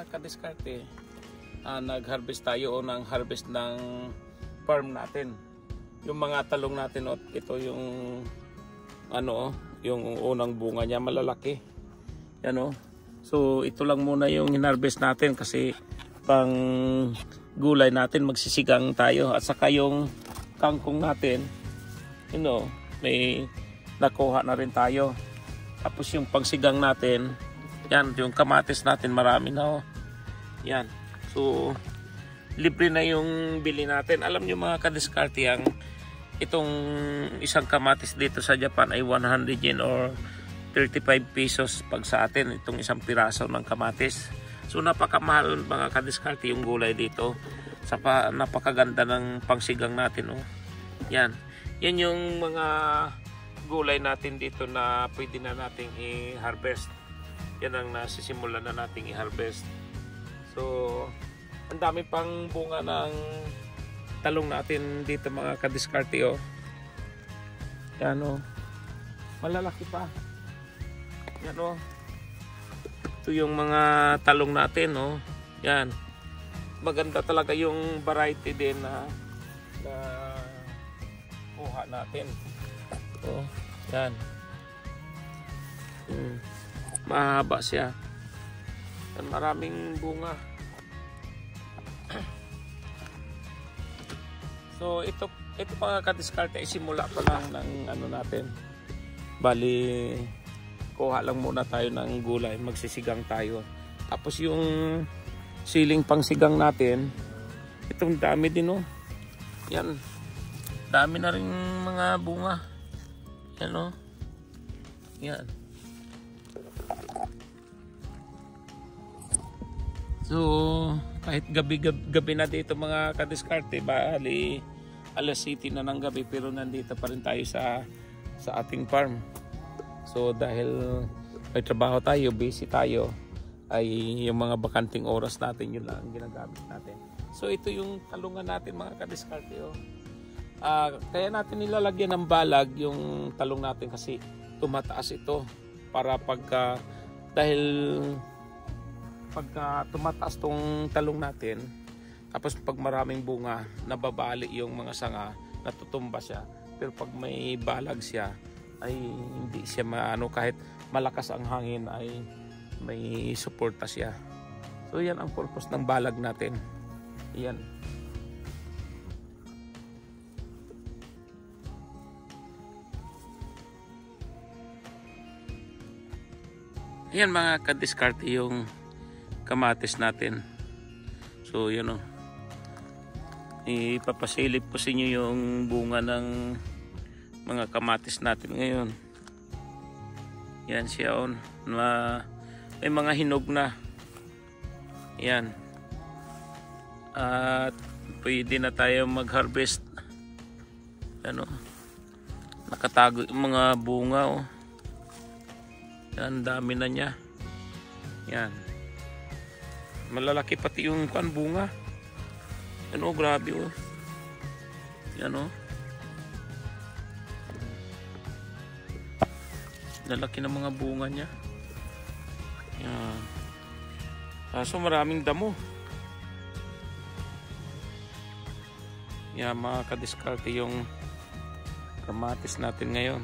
mga kadiskarte, nag-harvest tayo o nang harvest ng farm natin. Yung mga talong natin, ito yung yung unang bunga niya, malalaki. Yan So ito lang muna yung hinarvest natin kasi pang gulay natin magsisigang tayo, at saka yung kangkong natin, may nakuha na rin tayo. Tapos yung pangsigang natin, yan, yung kamatis natin marami na yan. So libre na yung bili natin. Alam nyo mga kadiskarte, itong isang kamatis dito sa Japan ay 100 yen or 35 pesos pag sa atin, itong isang piraso ng kamatis. So napakamahal mga kadiskarte yung gulay dito. Napakaganda ng pangsigang natin. Yan yung mga gulay natin dito na pwede na nating i-harvest. Yan ang nasisimulan na nating i-harvest. So ang dami pang bunga ng talong natin dito mga kadiskarte. Yan malalaki pa. Yan ito yung mga talong natin. Yan, maganda talaga yung variety din na kuha natin. Yan, mahaba siya. Yan, maraming bunga. So ito mga kadiskarte, simula pa lang ng natin. Bali kuha lang muna tayo ng gulay, magsisigang tayo. Tapos yung siling pangsigang natin, itong dami din. Yan, dami na rin mga bunga. Yan yan. So kahit gabi na dito mga kadiskarte, bali alas 7 na ng gabi, pero nandito pa rin tayo sa ating farm. So dahil may trabaho tayo, busy tayo, ay yung mga bakanting oras natin, yun lang ang ginagamit natin. So ito yung talungan natin mga kadiskarte. Kaya natin nilalagyan ng balag yung talong natin kasi tumataas ito para dahil pagka tumataas tong talong natin, tapos pag maraming bunga, nababali yung mga sanga, natutumba siya. Pero pag may balag siya, ay hindi siya kahit malakas ang hangin ay may suporta siya. So yan ang purpose ng balag natin. Yan. Yan mga kadiskarte yung kamatis natin. So yun ipapasilip ko sa inyo yung bunga ng mga kamatis natin ngayon. Yan siya may mga hinog na. Yan. At pwede na tayo mag-harvest. Nakatago yung mga bunga. Yan, dami na niya. Yan. Malalaki pati yung bunga. Yan grabe Yan lalaki ng mga bunga niya. Yan. So maraming damo. Yan mga kadiskarte yung kamatis natin ngayon.